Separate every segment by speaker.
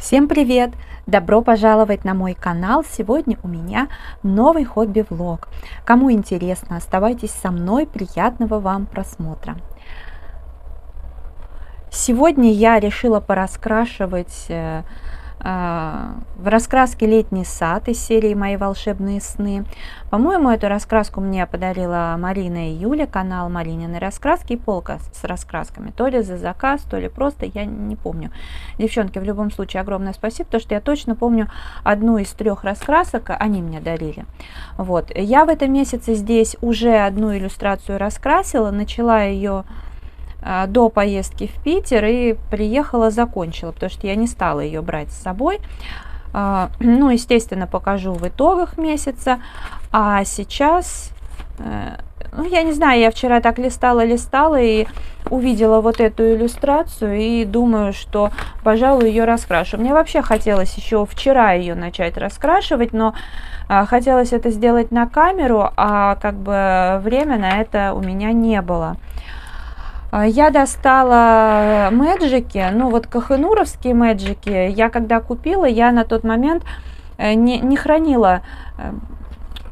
Speaker 1: Всем привет! Добро пожаловать на мой канал! Сегодня у меня новый хобби-влог. Кому интересно, оставайтесь со мной, приятного вам просмотра. Сегодня я решила пораскрашивать в раскраске «Летний сад» из серии «Мои волшебные сны». По-моему, эту раскраску мне подарила Марина и Юля, канал Маринины раскраски и полка с раскрасками. То ли за заказ, то ли просто, я не помню. Девчонки, в любом случае, огромное спасибо, потому что я точно помню одну из 3 раскрасок, они мне дарили. Вот. Я в этом месяце здесь уже одну иллюстрацию раскрасила, начала ее до поездки в Питер и приехала, закончила, потому что я не стала ее брать с собой. Ну, естественно, покажу в итогах месяца. А сейчас, ну, я не знаю, я вчера так листала и увидела вот эту иллюстрацию и думаю, что, пожалуй, ее раскрашу. Мне вообще хотелось еще вчера ее начать раскрашивать, но хотелось это сделать на камеру, а как бы время на это у меня не было. Я достала мэджики, ну вот кохенуровские мэджики. Я когда купила, я на тот момент не хранила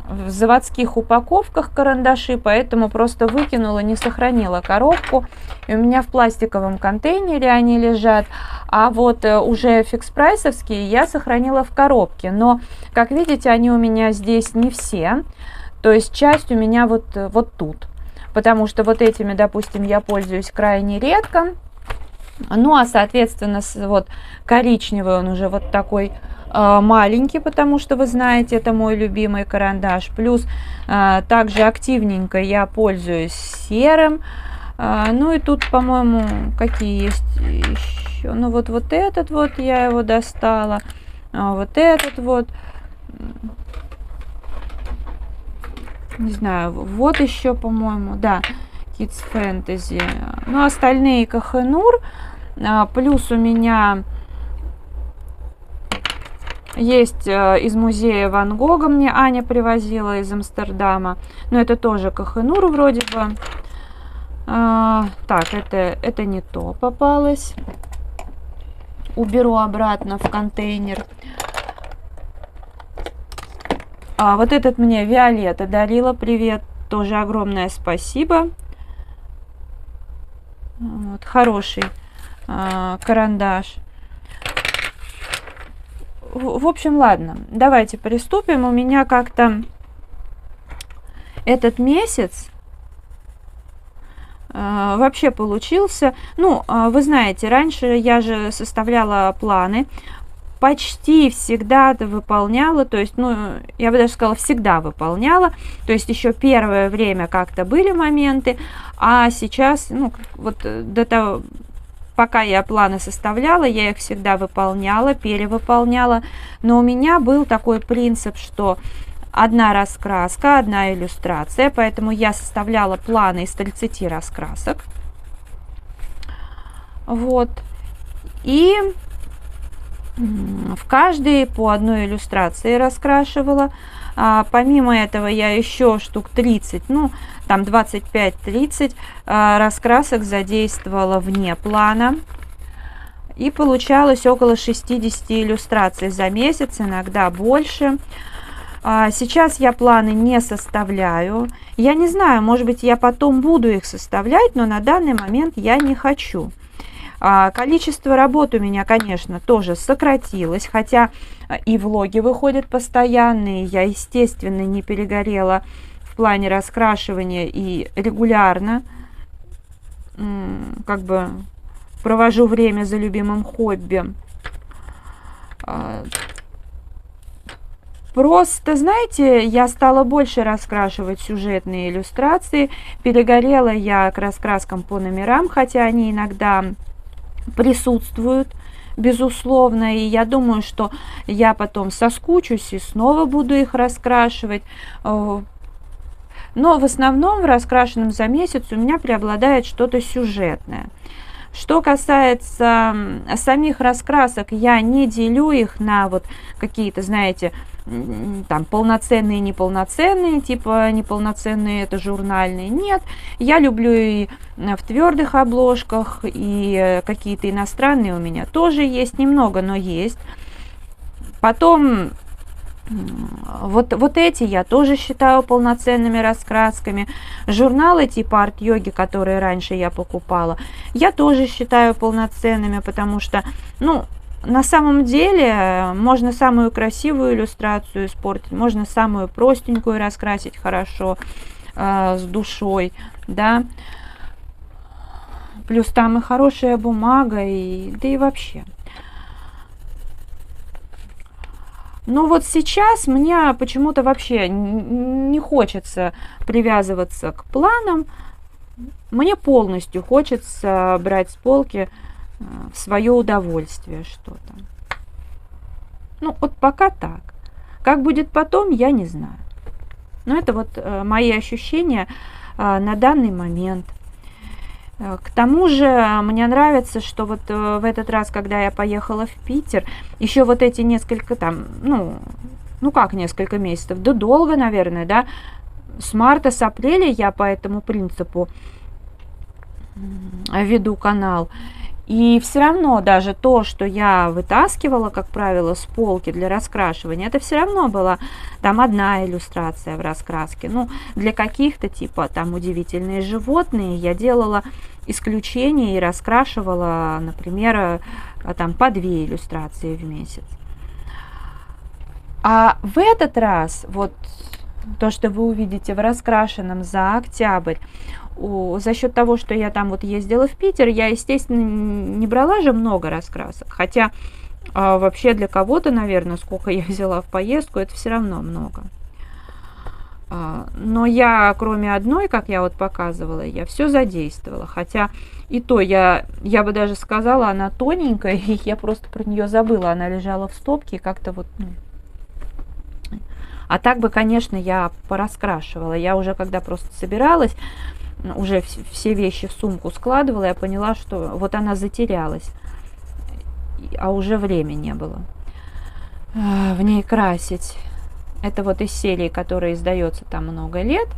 Speaker 1: в заводских упаковках карандаши, поэтому просто выкинула, не сохранила коробку. И у меня в пластиковом контейнере они лежат. А вот уже фикс-прайсовские я сохранила в коробке. Но, как видите, они у меня здесь не все. То есть часть у меня вот тут. Потому что вот этими, допустим, я пользуюсь крайне редко. Ну, а, соответственно, вот коричневый он уже вот такой маленький, потому что, вы знаете, это мой любимый карандаш. Плюс также активненько я пользуюсь серым. Ну, и тут, по-моему, какие есть еще. Ну, вот этот вот я его достала. Вот этот вот. Не знаю, вот еще, по-моему, да, Kids Fantasy. Ну, остальные Кохенур. Плюс у меня есть из музея Ван Гога, мне Аня привозила из Амстердама. Но это тоже Кохенур вроде бы. Так, это не то попалось. Уберу обратно в контейнер. Вот этот мне Виолетта дарила, привет, тоже огромное спасибо. Вот, хороший карандаш. В общем, ладно, давайте приступим. У меня как-то этот месяц вообще получился. Ну, вы знаете, раньше я же составляла планы. Почти всегда это выполняла, то есть, ну, я бы даже сказала, всегда выполняла, то есть еще первое время как-то были моменты, а сейчас, ну, вот до того, пока я планы составляла, я их всегда выполняла, перевыполняла, но у меня был такой принцип, что одна раскраска, одна иллюстрация, поэтому я составляла планы из 30 раскрасок, вот, и в каждой по одной иллюстрации раскрашивала. Помимо этого я еще штук 30, ну там 25-30 раскрасок задействовала вне плана. И получалось около 60 иллюстраций за месяц, иногда больше. Сейчас я планы не составляю. Я не знаю, может быть, я потом буду их составлять, но на данный момент я не хочу. Количество работ у меня, конечно, тоже сократилось, хотя и влоги выходят постоянные. Я, естественно, не перегорела в плане раскрашивания и регулярно как бы провожу время за любимым хобби. Просто, знаете, я стала больше раскрашивать сюжетные иллюстрации. Перегорела я к раскраскам по номерам, хотя они иногда присутствуют, безусловно, и я думаю, что я потом соскучусь и снова буду их раскрашивать. Но в основном в раскрашенном за месяц у меня преобладает что-то сюжетное. Что касается самих раскрасок, я не делю их на вот какие-то, знаете, там полноценные, неполноценные, типа неполноценные это журнальные. Нет, я люблю и в твердых обложках, и какие-то иностранные у меня тоже есть, немного, но есть. Потом вот эти я тоже считаю полноценными раскрасками. Журналы типа арт-йоги, которые раньше я покупала, я тоже считаю полноценными, потому что, ну, на самом деле можно самую красивую иллюстрацию испортить, можно самую простенькую раскрасить хорошо, с душой, да. Плюс там и хорошая бумага, и да и вообще. Но вот сейчас мне почему-то вообще не хочется привязываться к планам. Мне полностью хочется брать с полки в свое удовольствие что-то. Ну, вот пока так. Как будет потом, я не знаю. Но это вот мои ощущения на данный момент. К тому же мне нравится, что вот в этот раз, когда я поехала в Питер, еще вот эти несколько там, ну как несколько месяцев, да долго, наверное, да, с марта, с апреля я по этому принципу веду канал. И все равно даже то, что я вытаскивала, как правило, с полки для раскрашивания, это все равно была там одна иллюстрация в раскраске. Ну, для каких-то типа там удивительные животные я делала исключения и раскрашивала, например, там по 2 иллюстрации в месяц. А в этот раз, вот то, что вы увидите в раскрашенном за октябрь, за счет того, что я там вот ездила в Питер, я, естественно, не брала же много раскрасок. Хотя вообще для кого-то, наверное, сколько я взяла в поездку, это все равно много. Но я, кроме одной, как я вот показывала, я все задействовала. Хотя и то, я бы даже сказала, она тоненькая, и я просто про нее забыла. Она лежала в стопке и как-то вот... А так бы, конечно, я пораскрашивала. Я уже, когда просто собиралась, уже все вещи в сумку складывала, я поняла, что вот она затерялась, а уже времени не было в ней красить. Это вот из серии, которая издается там много лет,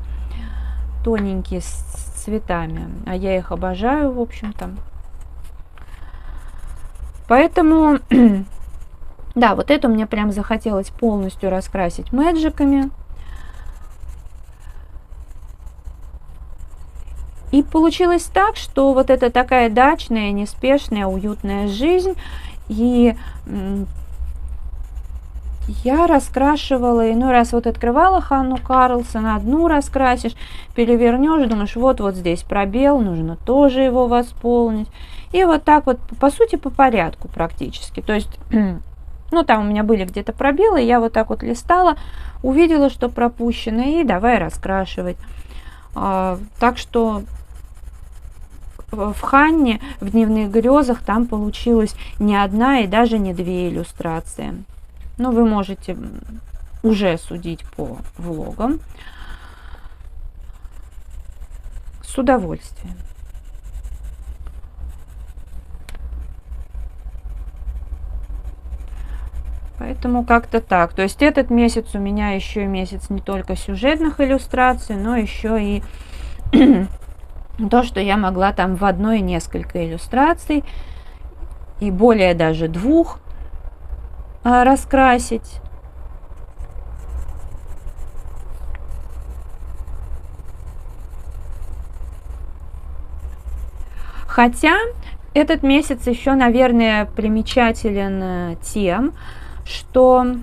Speaker 1: тоненькие с цветами, а я их обожаю, в общем-то. Поэтому, да, вот эту мне прям захотелось полностью раскрасить мэджиками. И получилось так, что вот это такая дачная, неспешная, уютная жизнь. И я раскрашивала, иной раз вот открывала Ханну Карлсон, одну раскрасишь, перевернешь, думаешь, вот здесь пробел, нужно тоже его восполнить. И вот так вот, по сути, по порядку практически. То есть, ну, там у меня были где-то пробелы, я вот так вот листала, увидела, что пропущено, и давай раскрашивать. Так что в Ханне, в дневных грезах, там получилось не одна и даже не 2 иллюстрации. Но вы можете уже судить по влогам с удовольствием. Поэтому как-то так. То есть этот месяц у меня еще месяц не только сюжетных иллюстраций, но еще и то, что я могла там в одной несколько иллюстраций и более даже 2 раскрасить. Хотя этот месяц еще, наверное, примечателен тем, что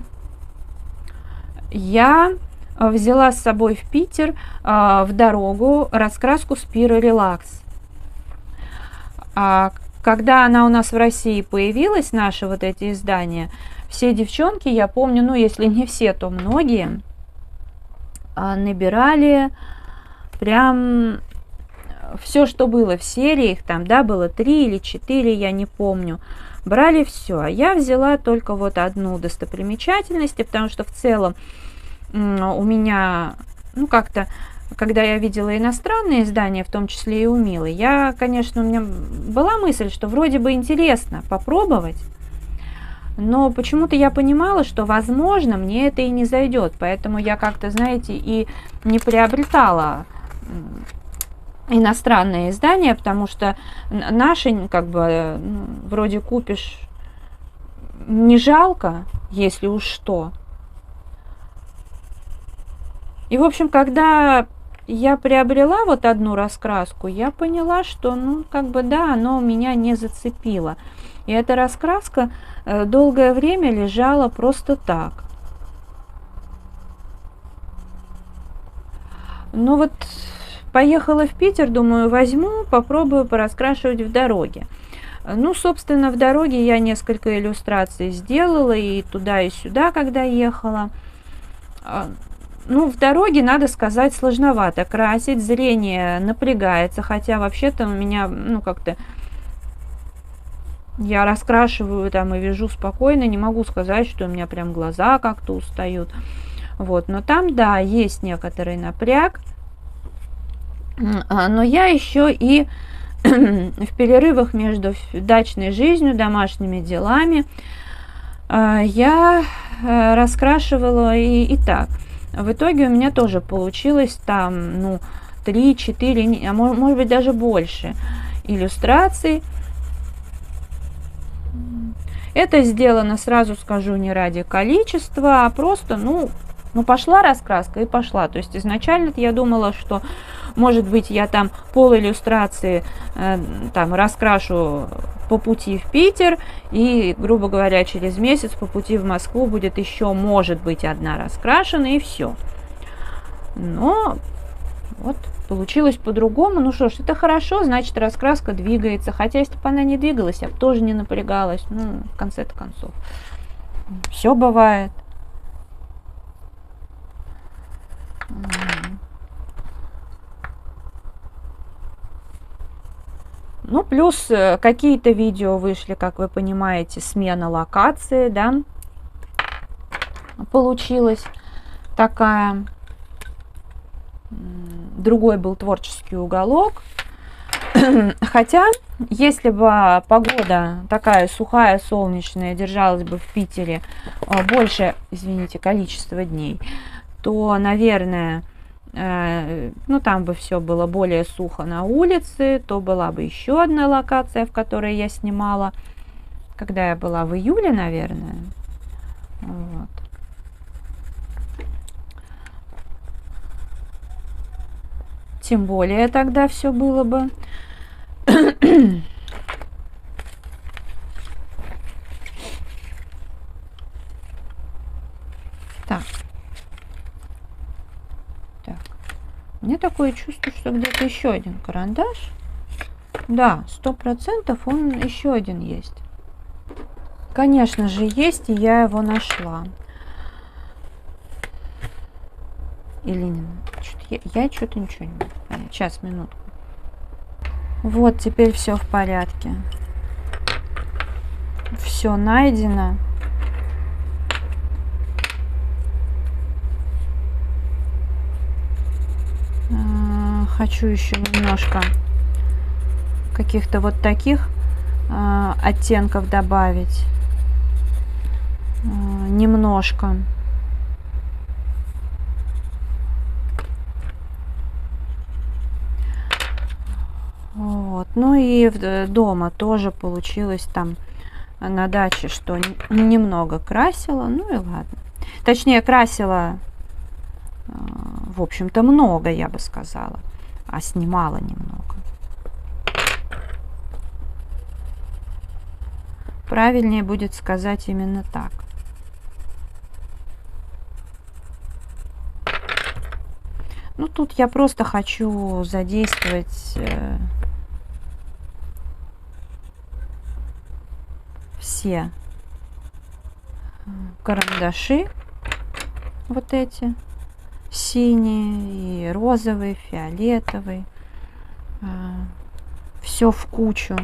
Speaker 1: я взяла с собой в Питер в дорогу раскраску Spiro Relax. Когда она у нас в России появилась, наши вот эти издания, все девчонки, я помню, ну если не все, то многие, набирали прям все, что было в сериях, там, да, было 3 или 4, я не помню, брали все. А я взяла только вот одну достопримечательность, потому что в целом у меня, ну, как-то когда я видела иностранные издания, в том числе и у Милы, конечно, у меня была мысль, что вроде бы интересно попробовать, но почему-то я понимала, что, возможно, мне это и не зайдет, поэтому я как-то, знаете, и не приобретала иностранные издания, потому что наши, как бы, вроде купишь, не жалко, если уж что. И, в общем, когда я приобрела вот одну раскраску, я поняла, что, как бы, да, оно меня не зацепило. И эта раскраска долгое время лежала просто так. Ну вот, поехала в Питер, думаю, возьму, попробую пораскрашивать в дороге. Ну, собственно, в дороге я несколько иллюстраций сделала и туда, и сюда, когда ехала. Ну, в дороге, надо сказать, сложновато красить, зрение напрягается, хотя вообще-то у меня, как-то я раскрашиваю там и вяжу спокойно, не могу сказать, что у меня прям глаза как-то устают. Вот, но там, да, есть некоторый напряг, но я еще и в перерывах между дачной жизнью, домашними делами я раскрашивала и так. В итоге у меня тоже получилось там, 3-4, а может быть даже больше иллюстраций. Это сделано, сразу скажу, не ради количества, а просто, пошла раскраска и пошла. То есть изначально я думала, что, может быть, я там пол иллюстрации там раскрашу по пути в Питер, и, грубо говоря, через месяц по пути в Москву будет еще, может быть, одна раскрашена, и все. Но вот получилось по-другому. Ну что ж, это хорошо, значит, раскраска двигается. Хотя, если бы она не двигалась, я бы тоже не напрягалась. В конце-то концов. Все бывает. Ну, плюс какие-то видео вышли, как вы понимаете, смена локации, да, получилась такая. Другой был творческий уголок. Хотя, если бы погода такая сухая, солнечная, держалась бы в Питере больше, извините, количество дней, то, наверное, там бы все было более сухо на улице, то была бы еще одна локация, в которой я снимала, когда я была в июле, наверное. Вот. Тем более тогда все было бы. Так. У меня такое чувство, что где-то еще один карандаш. Да, 100% он еще один есть. Конечно же, есть, и я его нашла. Или не? Я что-то ничего не могу понять. Сейчас, минутку. Вот, теперь все в порядке. Все найдено. Хочу еще немножко каких-то вот таких оттенков добавить. Немножко. Вот. Ну и дома тоже получилось там на даче, что немного красила. Ну и ладно. Точнее, красила, в общем-то, много, я бы сказала. А снимала немного. Правильнее будет сказать именно так. Ну, тут я просто хочу задействовать все карандаши, вот эти, синие и розовый, фиолетовый, все в кучу.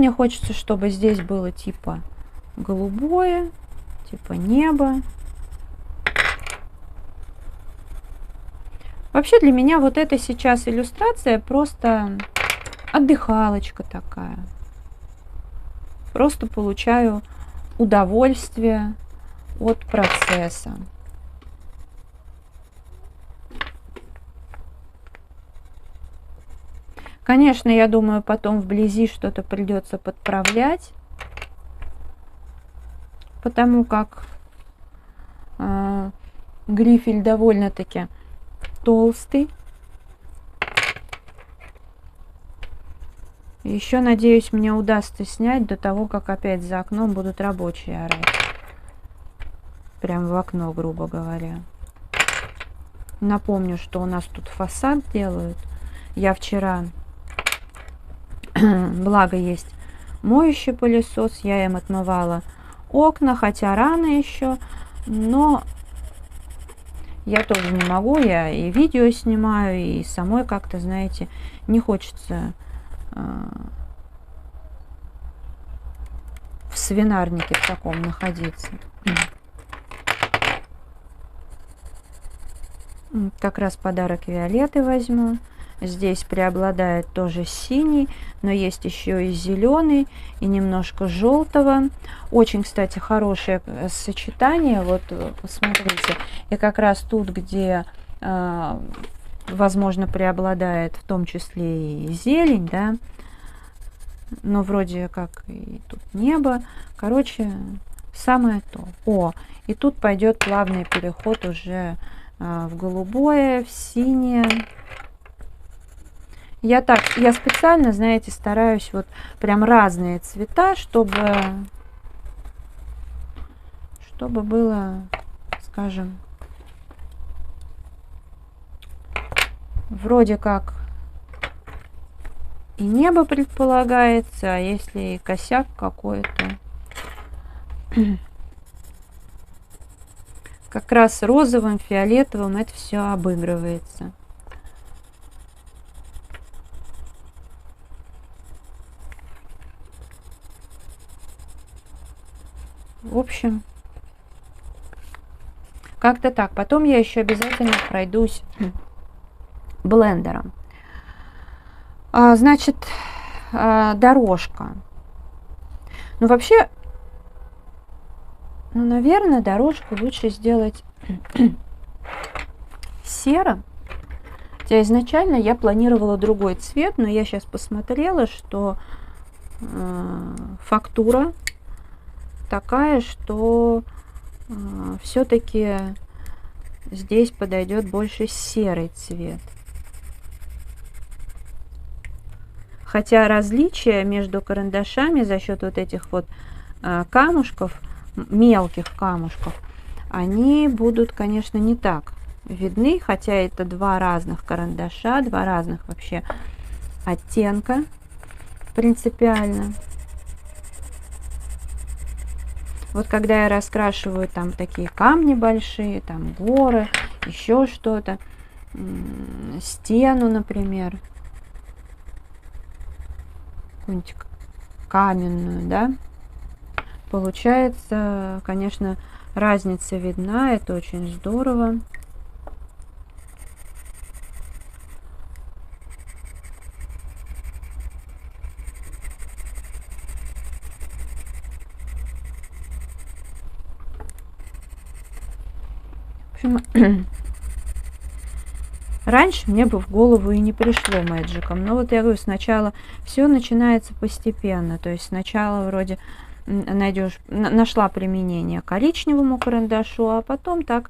Speaker 1: мне хочется, чтобы здесь было типа голубое, типа небо. Вообще для меня вот эта сейчас иллюстрация просто отдыхалочка такая. Просто получаю удовольствие от процесса. Конечно, я думаю, потом вблизи что-то придется подправлять, потому как грифель довольно-таки толстый. Еще, надеюсь, мне удастся снять до того, как опять за окном будут рабочие орать. Прям в окно, грубо говоря. Напомню, что у нас тут фасад делают. Я вчера, благо есть моющий пылесос, я им отмывала окна, хотя рано еще, но я тоже не могу, я и видео снимаю, и самой как-то, знаете, не хочется в свинарнике в таком находиться. Как раз подарок Виолетты возьму. Здесь преобладает тоже синий, но есть еще и зеленый, и немножко желтого. Очень, кстати, хорошее сочетание. Вот, посмотрите. И как раз тут, где, возможно, преобладает в том числе и зелень, да, но вроде как и тут небо. Короче, самое то. О, и тут пойдет плавный переход уже в голубое, в синее. Я специально, знаете, стараюсь вот прям разные цвета, чтобы было, скажем, вроде как и небо предполагается, а если и косяк какой-то, как раз розовым, фиолетовым это все обыгрывается. В общем, как-то так. Потом я еще обязательно пройдусь блендером. Значит, дорожка. Ну, вообще, ну, наверное, дорожку лучше сделать серым. Хотя изначально я планировала другой цвет, но я сейчас посмотрела, что фактура такая, что все-таки здесь подойдет больше серый цвет. Хотя различия между карандашами за счет вот этих вот камушков, мелких камушков, они будут, конечно, не так видны, хотя это два разных карандаша, два разных вообще оттенка принципиально. Вот когда я раскрашиваю там такие камни большие, там горы, еще что-то, стену, например, какую-нибудь каменную, да, получается, конечно, разница видна, это очень здорово. Раньше мне бы в голову и не пришло мэджиком, но вот я говорю, сначала все начинается постепенно, то есть сначала вроде нашла применение коричневому карандашу, а потом так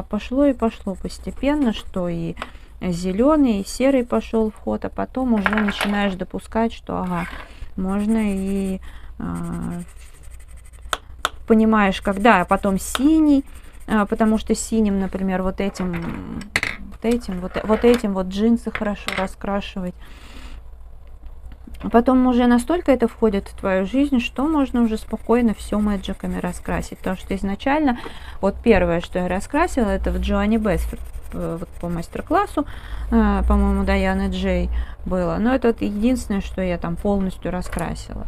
Speaker 1: пошло и пошло постепенно, что и зеленый, и серый пошел в ход, а потом уже начинаешь допускать, что ага, можно и понимаешь, когда, а потом синий, потому что синим, например, вот этим джинсы хорошо раскрашивать. Потом уже настолько это входит в твою жизнь, что можно уже спокойно все мэджиками раскрасить. Потому что изначально, вот первое, что я раскрасила, это в Джоанни Бесфорд вот по мастер-классу, по-моему, Даяны Джей было. Но это вот единственное, что я там полностью раскрасила.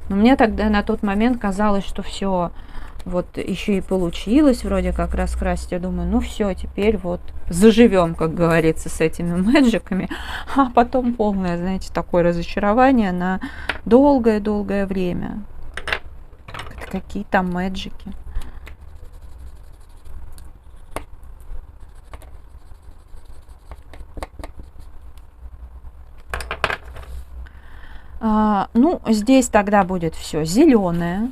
Speaker 1: Но мне тогда на тот момент казалось, что все, вот еще и получилось вроде как раскрасить. Я думаю, ну все, теперь вот заживем, как говорится, с этими мэджиками. А потом полное, знаете, такое разочарование на долгое-долгое время. Какие там мэджики. Ну, здесь тогда будет все зеленое.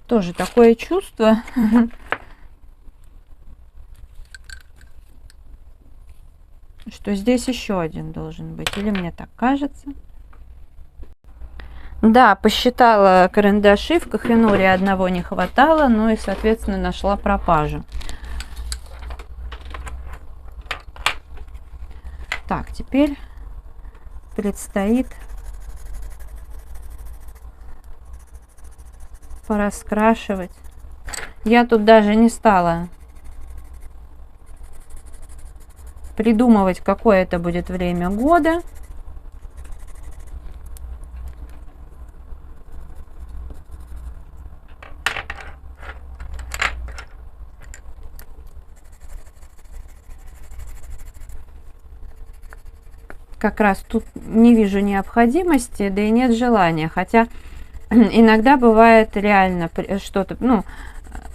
Speaker 1: Тоже такое чувство. Что здесь еще один должен быть. Или мне так кажется? Да, посчитала карандаши. В Kohinoor одного не хватало. Ну и, соответственно, нашла пропажу. Так, теперь предстоит пораскрашивать. Я тут даже не стала придумывать, какое это будет время года. Как раз тут не вижу необходимости, да и нет желания. Хотя иногда бывает реально что-то, ну,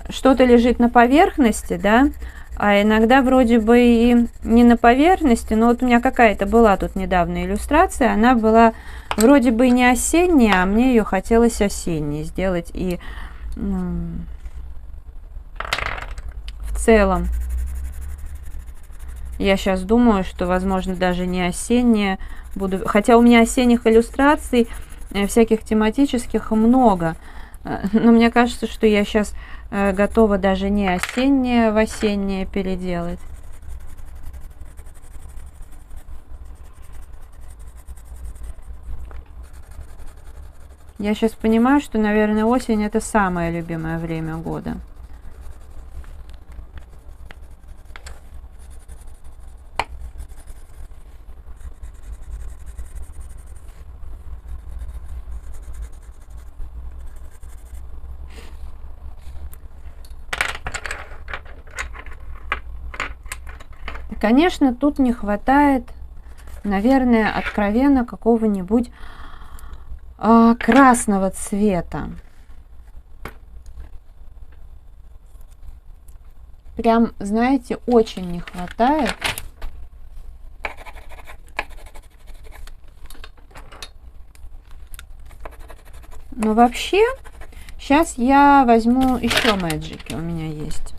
Speaker 1: что-то лежит на поверхности, да, а иногда вроде бы и не на поверхности, но вот у меня какая-то была тут недавно иллюстрация, она была вроде бы не осенняя, а мне ее хотелось осенней сделать. И в целом я сейчас думаю, что, возможно, даже не осенняя буду, хотя у меня осенних иллюстраций всяких тематических много, но мне кажется, что я сейчас готова даже не осеннее в осеннее переделать. Я сейчас понимаю, что, наверное, осень это самое любимое время года. Конечно, тут не хватает, наверное, откровенно какого-нибудь красного цвета. Прям, знаете, очень не хватает. Но вообще, сейчас я возьму еще мэджики, у меня есть.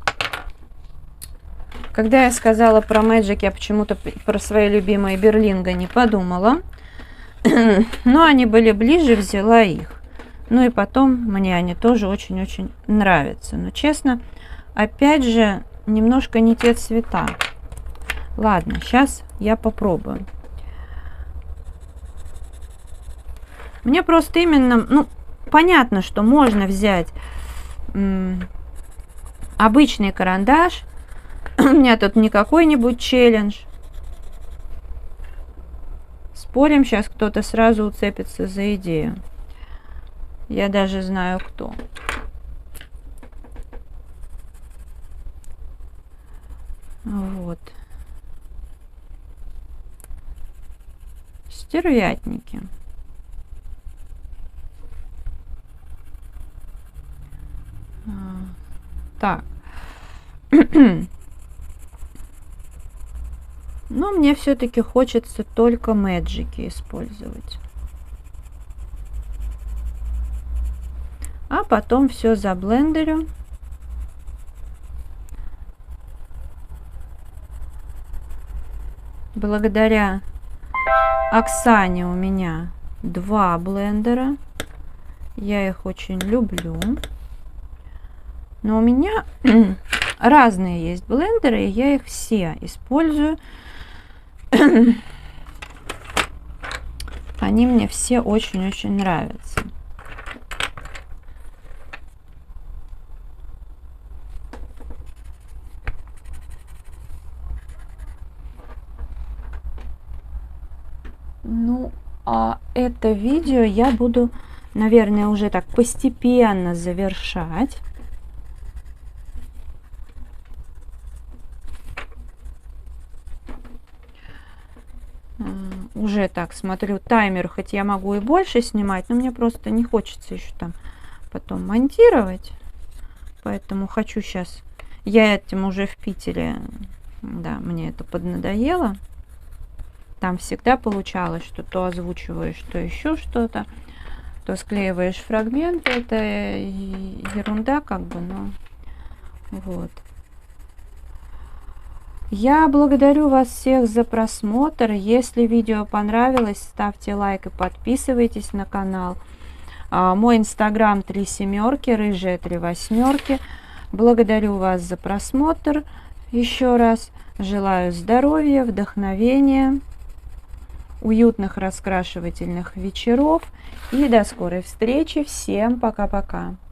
Speaker 1: Когда я сказала про мэджик, я почему-то про свои любимые Берлинго не подумала. Но они были ближе, взяла их. Ну и потом мне они тоже очень-очень нравятся. Но честно, опять же, немножко не те цвета. Ладно, сейчас я попробую. Мне просто именно, ну, понятно, что можно взять обычный карандаш. У меня тут не какой-нибудь челлендж. Спорим, сейчас кто-то сразу уцепится за идею. Я даже знаю, кто. Вот. Стервятники. Так. Но мне все-таки хочется только мэджики использовать. А потом все заблендерю. Благодаря Оксане у меня 2 блендера. Я их очень люблю. Но у меня разные есть блендеры, и я их все использую. Они мне все очень-очень нравятся. Ну, а это видео я буду, наверное, уже так постепенно завершать. Уже так смотрю таймер, хоть я могу и больше снимать, но мне просто не хочется еще там потом монтировать. Поэтому хочу сейчас. Я этим уже в Питере, да, мне это поднадоело. Там всегда получалось, что то озвучиваешь, то еще что-то, то склеиваешь фрагменты. Это ерунда как бы, но вот. Я благодарю вас всех за просмотр. Если видео понравилось, ставьте лайк и подписывайтесь на канал. Мой инстаграм 3 семерки, рыжая 3 восьмерки. Благодарю вас за просмотр еще раз. Желаю здоровья, вдохновения, уютных раскрашивательных вечеров и до скорой встречи. Всем пока-пока.